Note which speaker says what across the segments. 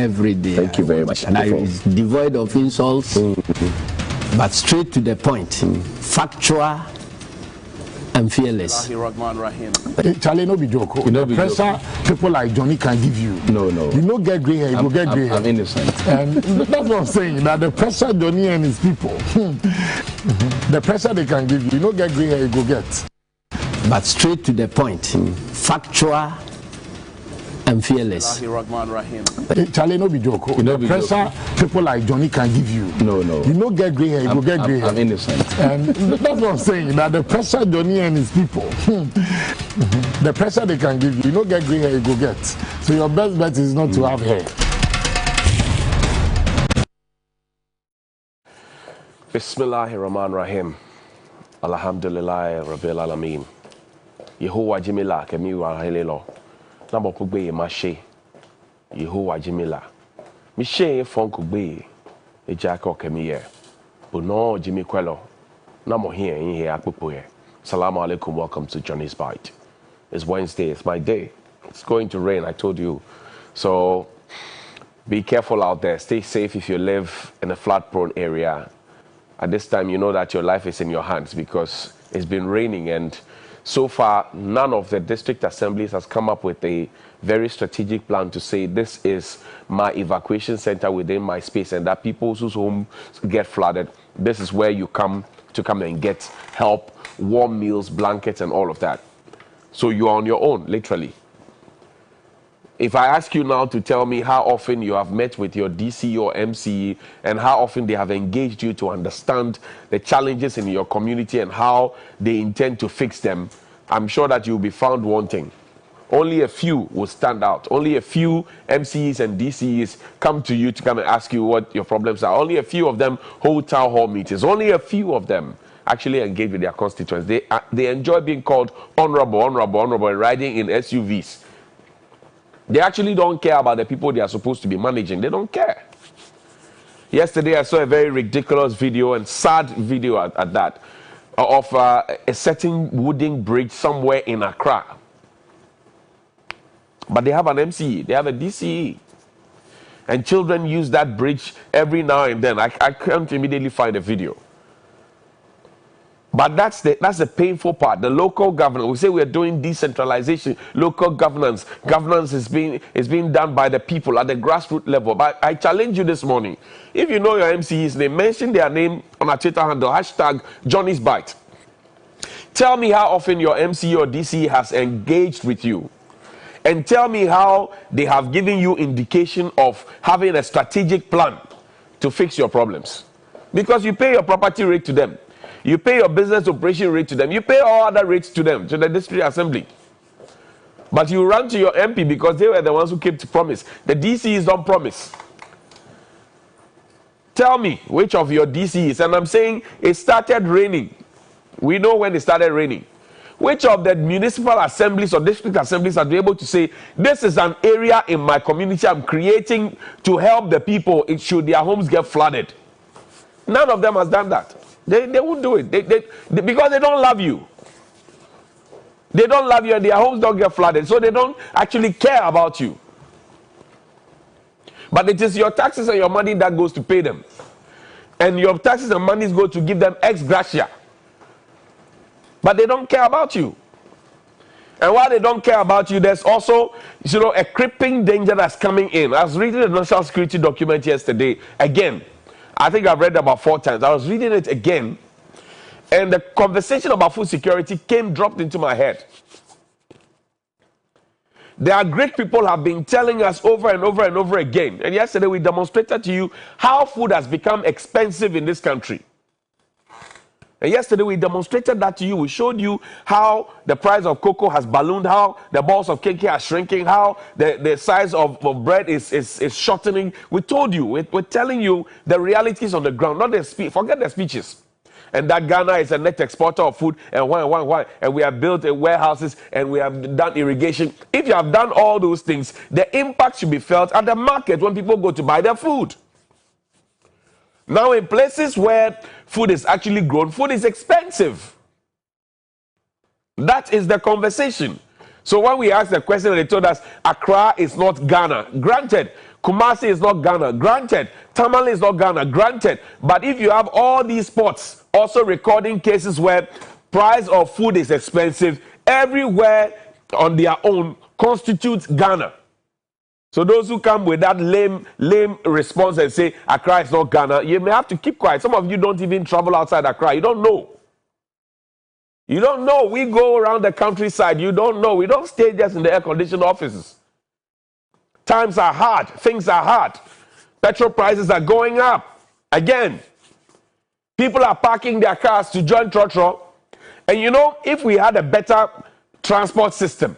Speaker 1: every day.
Speaker 2: Thank you very much.
Speaker 1: And it's devoid of insults, but straight to the point, factual and fearless.
Speaker 3: Charlie, no be joke. The pressure people like Johnnie can give you.
Speaker 2: No.
Speaker 3: You no get grey hair, you go get grey hair.
Speaker 2: I'm innocent.
Speaker 3: And that's what I'm saying. That the pressure Johnnie and his people, the pressure they can give you, you no get grey hair, you go get.
Speaker 1: But straight to the point, factual and fearless.
Speaker 3: Charlie, no be joke. The pressure people like Johnnie can give you.
Speaker 2: No.
Speaker 3: You no get grey hair, you go get grey hair.
Speaker 2: I'm innocent.
Speaker 3: And that's what I'm saying. That the pressure Johnnie and his people, the pressure they can give you, you no get grey hair, you go get. So your best bet is not to have hair.
Speaker 4: Bismillahirrahmanirrahim. Alhamdulillah Rabbil Alameen. Yehovah Jimila kemi wa helelo. Na mo kugbe ma she. Yehovah Jimila. Mi she fon kugbe e jako kemi ye. Bono Jimmy Kwelo. Na mo here in here akpopo ye. Assalamu alaikum, welcome to Johnny's Bite. It's Wednesday, it's my day. It's going to rain, I told you. So be careful out there. Stay safe if you live in a flood-prone area. At this time, you know that your life is in your hands because it's been raining, and so far, none of the district assemblies has come up with a very strategic plan to say this is my evacuation center within my space, and that people whose homes get flooded, this is where you come and get help, warm meals, blankets, and all of that. So you are on your own, literally. If I ask you now to tell me how often you have met with your DC or MCE and how often they have engaged you to understand the challenges in your community and how they intend to fix them, I'm sure that you'll be found wanting. Only a few will stand out. Only a few MCEs and DCEs come to you to come and ask you what your problems are. Only a few of them hold town hall meetings. Only a few of them actually engage with their constituents. They enjoy being called honorable, and riding in SUVs. They actually don't care about the people they are supposed to be managing. They don't care. Yesterday, I saw a very ridiculous video and sad video at that of a certain wooden bridge somewhere in Accra. But they have an MCE. They have a DCE. And children use that bridge every now and then. I can't immediately find a video. But that's the painful part. The local governance. We say we are doing decentralization, local governance. Governance is being done by the people at the grassroots level. But I challenge you this morning. If you know your MCEs, they mention their name on a Twitter handle, hashtag Johnny's Bite. Tell me how often your MCE or DCE has engaged with you. And tell me how they have given you indication of having a strategic plan to fix your problems. Because you pay your property rate to them. You pay your business operation rate to them. You pay all other rates to them, to the district assembly. But you run to your MP because they were the ones who came to promise. The DCs don't promise. Tell me which of your DCs, and I'm saying it started raining. We know when it started raining. Which of the municipal assemblies or district assemblies are able to say, this is an area in my community I'm creating to help the people should their homes get flooded? None of them has done that. They won't do it because they don't love you. They don't love you and their homes don't get flooded. So they don't actually care about you. But it is your taxes and your money that goes to pay them. And your taxes and money go to give them ex gratia. But they don't care about you. And while they don't care about you, there's also, a creeping danger that's coming in. I was reading the national security document yesterday again. I think I've read it about 4 times. I was reading it again, and the conversation about food security dropped into my head. There are great people have been telling us over and over and over again. And yesterday we demonstrated to you how food has become expensive in this country. And yesterday we demonstrated that to you. We showed you how the price of cocoa has ballooned, how the balls of cake are shrinking, how the size of bread is shortening. We told you, we're telling you the realities on the ground, not the speech. Forget the speeches. And that Ghana is a net exporter of food and why. And we have built warehouses and we have done irrigation. If you have done all those things, the impact should be felt at the market when people go to buy their food. Now, in places where food is actually grown, food is expensive. That is the conversation. So when we asked the question, they told us Accra is not Ghana. Granted, Kumasi is not Ghana, granted. Tamale is not Ghana, granted. But if you have all these ports also recording cases where price of food is expensive, everywhere on their own constitutes Ghana. So those who come with that lame response and say Accra is not Ghana, you may have to keep quiet. Some of you don't even travel outside Accra. You don't know. You don't know. We go around the countryside. You don't know. We don't stay just in the air-conditioned offices. Times are hard. Things are hard. Petrol prices are going up. Again, people are parking their cars to join Trotro. And you know, if we had a better transport system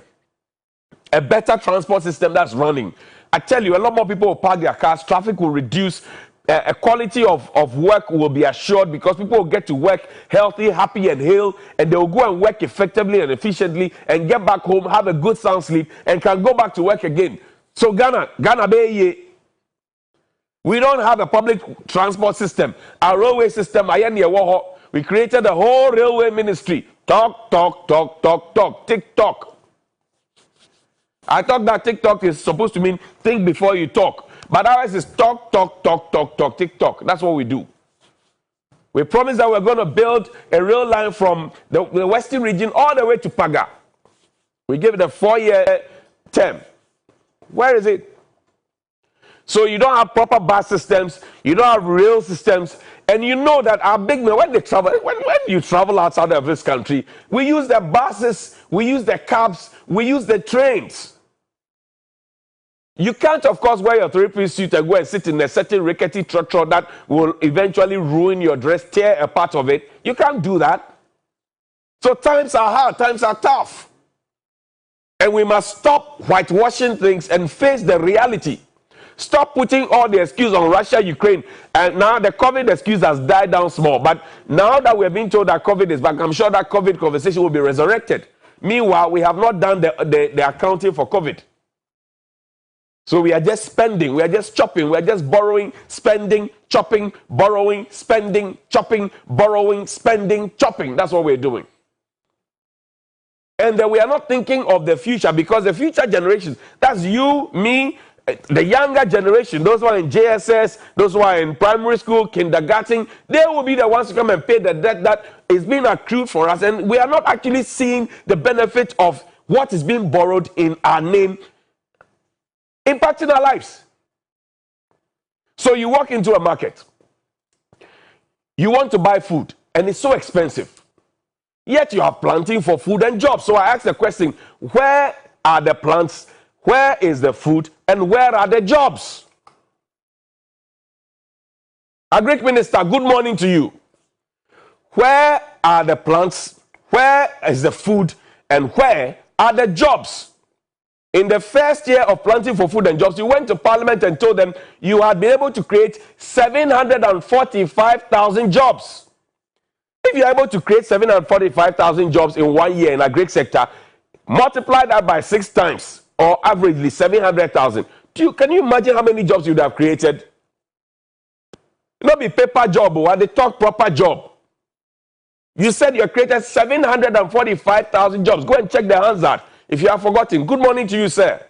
Speaker 4: that's running, I tell you, a lot more people will park their cars, traffic will reduce, a quality of work will be assured because people will get to work healthy, happy, and healed, and they will go and work effectively and efficiently and get back home, have a good sound sleep, and can go back to work again. So Ghana, we don't have a public transport system. Our railway system, we created a whole railway ministry. Talk, TikTok. I thought that TikTok is supposed to mean think before you talk. But ours is talk, TikTok. That's what we do. We promised that we're going to build a rail line from the western region all the way to Paga. We gave it a 4-year term. Where is it? So you don't have proper bus systems, you don't have rail systems, and you know that our big men, when you travel outside of this country, we use the buses, we use the cabs, we use the trains. You can't, of course, wear your 3-piece suit and go and sit in a certain rickety trotro that will eventually ruin your dress, tear a part of it. You can't do that. So times are hard, times are tough. And we must stop whitewashing things and face the reality. Stop putting all the excuse on Russia, Ukraine. And now the COVID excuse has died down small. But now that we're being told that COVID is back, I'm sure that COVID conversation will be resurrected. Meanwhile, we have not done the accounting for COVID. So we are just spending, we are just chopping, we are just borrowing, spending, chopping, borrowing, spending, chopping, borrowing, spending, chopping. That's what we're doing. And then we are not thinking of the future, because the future generations, that's you, me, the younger generation, those who are in JSS, those who are in primary school, kindergarten, they will be the ones to come and pay the debt that is being accrued for us. And we are not actually seeing the benefit of what is being borrowed in our name impacting our lives. So you walk into a market, you want to buy food, and it's so expensive. Yet you are planting for food and jobs. So I ask the question, where are the plants, where is the food, and where are the jobs? Agric Minister, good morning to you. Where are the plants, where is the food, and where are the jobs? In the first year of planting for food and jobs, you went to Parliament and told them you had been able to create 745,000 jobs. If you're able to create 745,000 jobs in 1 year in the agri sector, multiply that by 6 times, or averagely 700,000. Can you imagine how many jobs you would have created? Not be paper job, or they talk proper job. You said you created 745,000 jobs. Go and check the Hansard if you have forgotten. Good morning to you, sir.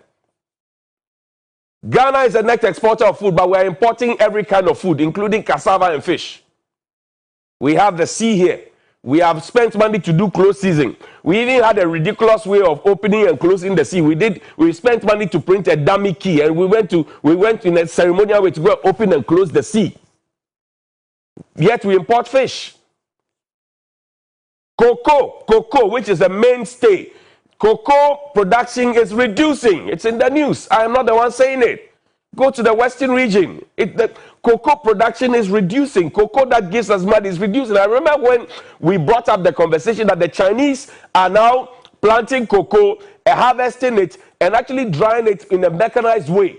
Speaker 4: Ghana is the next exporter of food, but we are importing every kind of food, including cassava and fish. We have the sea here. We have spent money to do close season. We even had a ridiculous way of opening and closing the sea. We spent money to print a dummy key, and we went in a ceremonial way to go open and close the sea. Yet we import fish. Cocoa, which is a mainstay. Cocoa production is reducing. It's in the news. I am not the one saying it. Go to the western region. The cocoa production is reducing. Cocoa that gives us money is reducing. I remember when we brought up the conversation that the Chinese are now planting cocoa, harvesting it, and actually drying it in a mechanized way.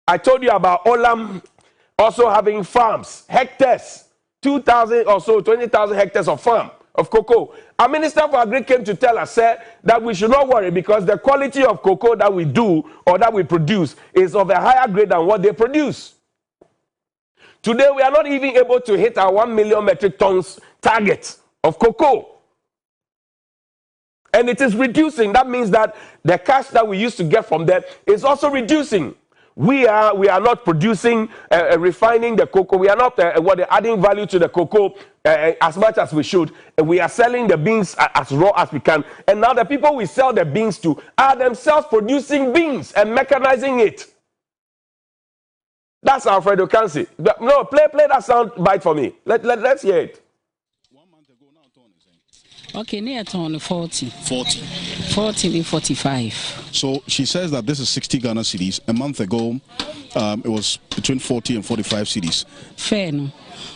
Speaker 4: I told you about Olam also having farms, hectares, 2,000 or so, 20,000 hectares of farm of cocoa. Our Minister for Agri came to tell us, sir, that we should not worry because the quality of cocoa that we do or that we produce is of a higher grade than what they produce. Today, we are not even able to hit our 1 million metric tons target of cocoa. And it is reducing. That means that the cash that we used to get from there is also reducing. we are not producing, refining the cocoa. We are not adding value to the cocoa as much as we should. We are selling the beans as raw as we can. And now the people we sell the beans to are themselves producing beans and mechanizing it. That's Alfredo Kansi. No, play that sound bite for me. Let's hear it.
Speaker 2: 1 month ago, now Tony saying.
Speaker 5: Okay, near Tony 40.
Speaker 2: 40.
Speaker 5: 45.
Speaker 2: So she says that this is 60 Ghana cedis. A month ago, it was between 40 and 45 cedis.
Speaker 5: Fair no.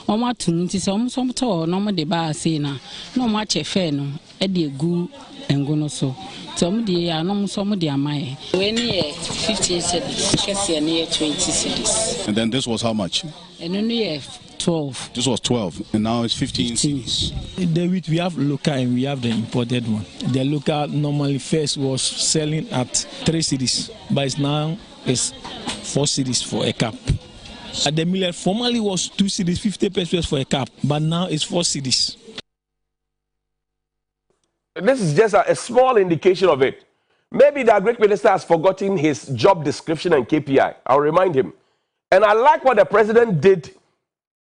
Speaker 5: Oma tunti se omo to no mo de ba say na. No mo ache fair no. E de gu engo no so. So mo de ya no so mo de amaye. We ni 15 cedis. Kese ni 20 cedis.
Speaker 2: And then this was how much?
Speaker 5: And no 12.
Speaker 2: This was 12, and now it's 15 cedis.
Speaker 6: The wheat we have local and we have the imported one. The local normally first was selling at 3 cedis, but it's now it's 4 cedis for a cup. At the millet formerly was 2 cedis, 50 pesos for a cup, but now it's 4 cedis.
Speaker 4: This is just a small indication of it. Maybe the Agric Minister has forgotten his job description and KPI. I'll remind him. And I like what the president did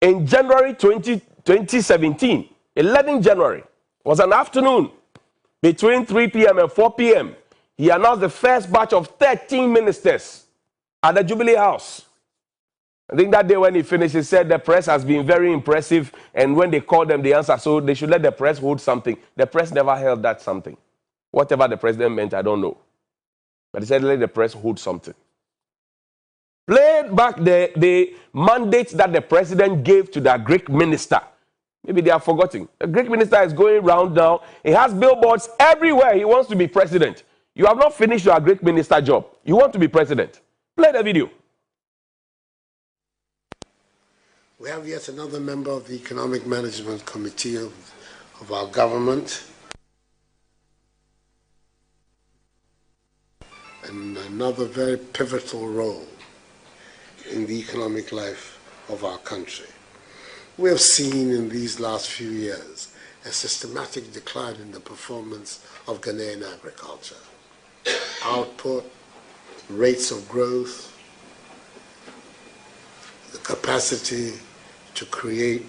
Speaker 4: in January 2017, 11 January, was an afternoon between 3 p.m. and 4 p.m. He announced the first batch of 13 ministers at the Jubilee House. I think that day when he finished, he said the press has been very impressive, and when they called them, they answered, so they should let the press hold something. The press never held that something. Whatever the president meant, I don't know. But he said, let the press hold something. Played back the mandate that the president gave to the Greek minister. Maybe they are forgetting. The Greek minister is going round now. He has billboards everywhere. He wants to be president. You have not finished your Greek minister job. You want to be president. Play the video.
Speaker 7: We have yet another member of the Economic Management Committee of our government, and another very pivotal role in the economic life of our country. We have seen in these last few years a systematic decline in the performance of Ghanaian agriculture. Output, rates of growth, the capacity to create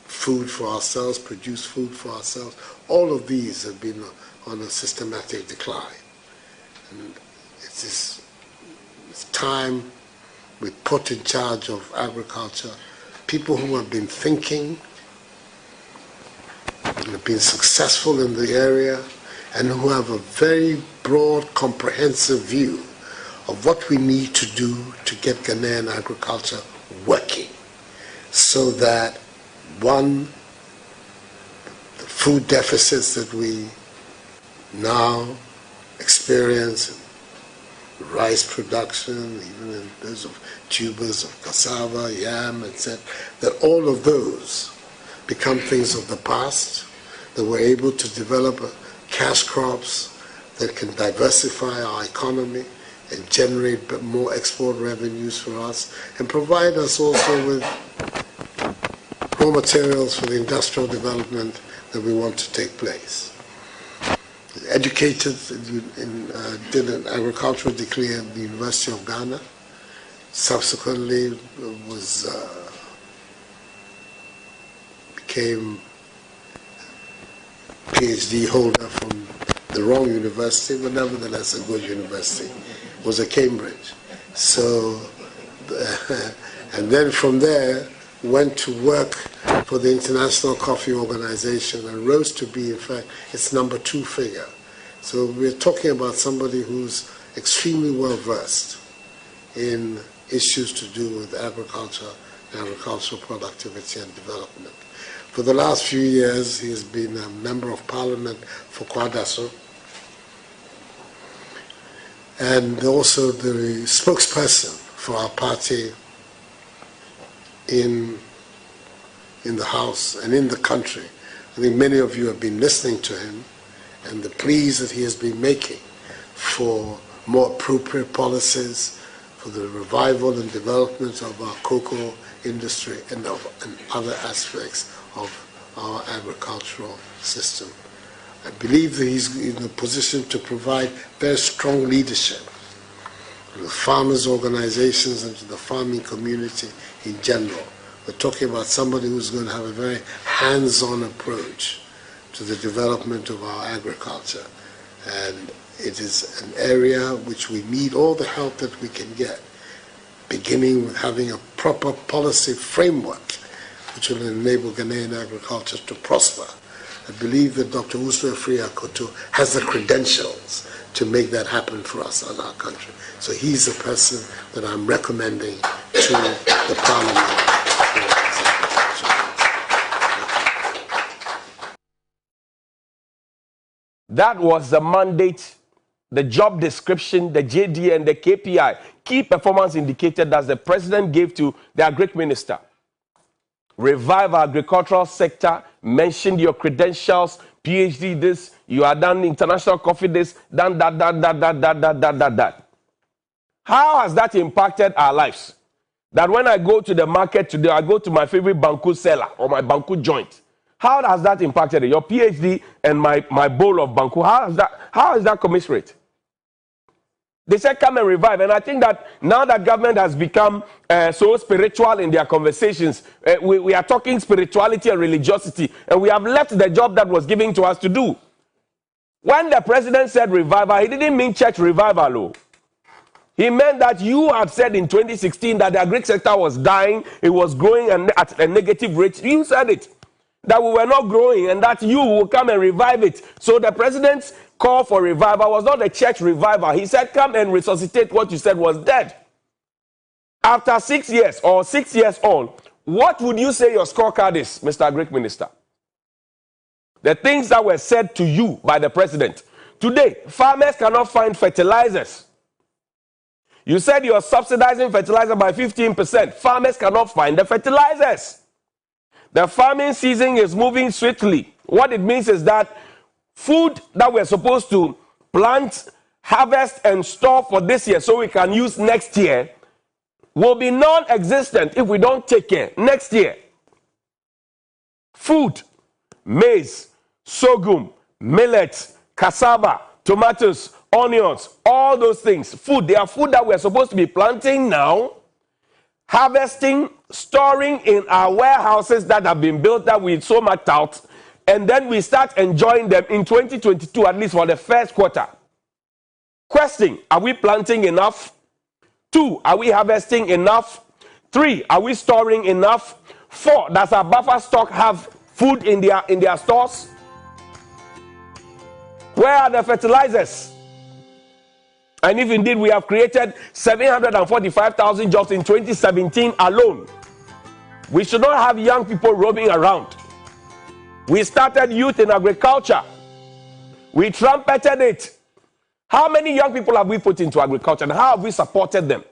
Speaker 7: food for ourselves, produce food for ourselves, all of these have been on a systematic decline. And it's time we put in charge of agriculture people who have been thinking, have been successful in the area, and who have a very broad, comprehensive view of what we need to do to get Ghanaian agriculture working, so that, one, the food deficits that we now experience, rice production, even in those of tubers of cassava, yam, etc., that all of those become things of the past, that we're able to develop cash crops that can diversify our economy and generate more export revenues for us, and provide us also with raw materials for the industrial development that we want to take place. Educated, did an agricultural degree at the University of Ghana, subsequently became PhD holder from the wrong university, but nevertheless a good university, was at Cambridge. So, and then from there went to work for the International Coffee Organization and rose to be, in fact, its #2 figure. So we're talking about somebody who's extremely well versed in issues to do with agriculture, agricultural productivity and development. For the last few years, he has been a member of parliament for Kwadaso, and also the spokesperson for our party in the House and in the country. I think many of you have been listening to him and the pleas that he has been making for more appropriate policies for the revival and development of our cocoa industry and other aspects of our agricultural system. I believe that he's in a position to provide very strong leadership to the farmers' organizations, and to the farming community in general. We're talking about somebody who's going to have a very hands-on approach to the development of our agriculture. And it is an area which we need all the help that we can get, beginning with having a proper policy framework which will enable Ghanaian agriculture to prosper. I believe that Dr. Usman Akoto has the credentials to make that happen for us in our country. So he's the person that I'm recommending to the Parliament.
Speaker 4: That was the mandate, the job description, the JD and the KPI, key performance indicator that the president gave to the Agric Minister. Revive our agricultural sector, mentioned your credentials, PhD this, you are done international coffee this, done that. How has that impacted our lives? That when I go to the market today, I go to my favorite Banku seller or my Banku joint. How has that impacted it? Your PhD and my bowl of Banku, how is that commensurate? They said come and revive, and I think that now that government has become so spiritual in their conversations, we are talking spirituality and religiosity, and we have left the job that was given to us to do. When the president said revival, he didn't mean church revival. He meant that you had said in 2016 that the agri sector was dying, it was growing and at a negative rate. You said it, that we were not growing and that you will come and revive it. So the president's call for revival was not a church revival. He said, come and resuscitate what you said was dead. After 6 years or 6 years on, what would you say your scorecard is, Mr. Agric Minister? The things that were said to you by the president. Today, farmers cannot find fertilizers. You said you're subsidizing fertilizer by 15%. Farmers cannot find the fertilizers. The farming season is moving swiftly. What it means is that food that we're supposed to plant, harvest, and store for this year so we can use next year will be non-existent if we don't take care next year. Food, maize, sorghum, millet, cassava, tomatoes, onions, all those things. Food, they are food that we're supposed to be planting now, harvesting, storing in our warehouses that have been built that we so much out, and then we start enjoying them in 2022, at least for the first quarter. Question, are we planting enough? 2, are we harvesting enough? 3, are we storing enough? 4, does our buffer stock have food in their stores? Where are the fertilizers? And if indeed we have created 745,000 jobs in 2017 alone, we should not have young people roaming around. We started youth in agriculture. We trumpeted it. How many young people have we put into agriculture and how have we supported them?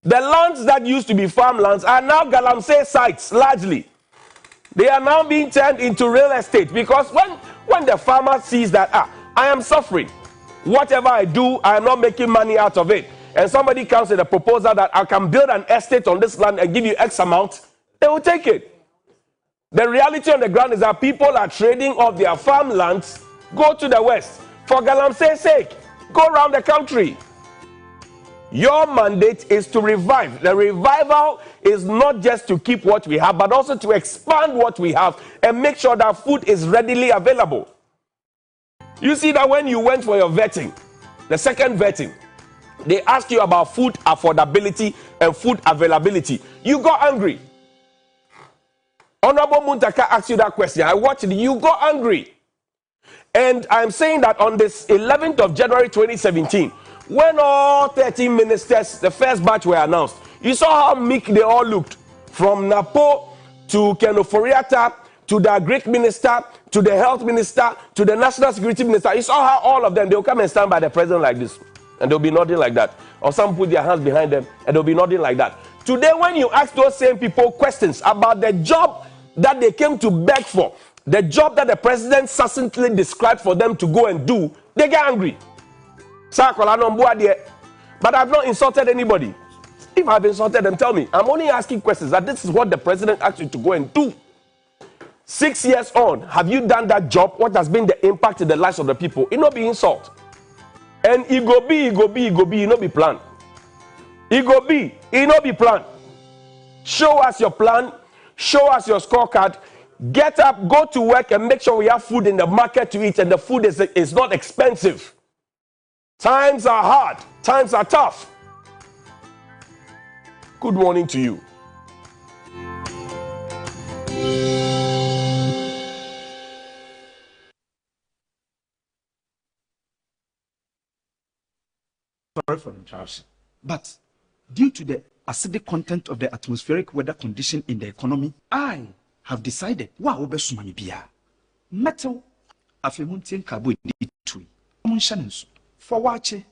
Speaker 4: The lands that used to be farmlands are now galamsey sites largely. They are now being turned into real estate because when the farmer sees that, I am suffering. Whatever I do, I am not making money out of it. And somebody comes with a proposal that I can build an estate on this land and give you X amount, they will take it. The reality on the ground is that people are trading off their farmlands, go to the west. For galamsey's sake, go around the country. Your mandate is to revive. The revival is not just to keep what we have, but also to expand what we have and make sure that food is readily available. You see that when you went for your vetting, the second vetting, they asked you about food affordability and food availability. You got angry. Honorable Muntaka asked you that question. I watched it. You got angry. And I'm saying that on this 11th of January 2017, when all 13 ministers, the first batch were announced, you saw how meek they all looked. From Napo to Kenoforiata to the Greek minister, to the health minister, to the national security minister. You saw how all of them, they'll come and stand by the president like this. And they'll be nodding like that. Or some put their hands behind them and they'll be nodding like that. Today, when you ask those same people questions about the job that they came to beg for, the job that the president succinctly described for them to go and do, they get angry. But I've not insulted anybody. If I've insulted them, tell me. I'm only asking questions that this is what the president asked you to go and do. 6 years on, have you done that job? What has been the impact in the lives of the people? It not be insult. And it go be, it no be plan. It go be, it no be plan. Show us your plan, show us your scorecard. Get up, go to work, and make sure we have food in the market to eat, and the food is not expensive. Times are hard, times are tough. Good morning to you.
Speaker 8: Sorry for interruption, but due to the acidic content of the atmospheric weather condition in the economy, I have decided wa obesumani bia metal afemuntien carbohydrate for wache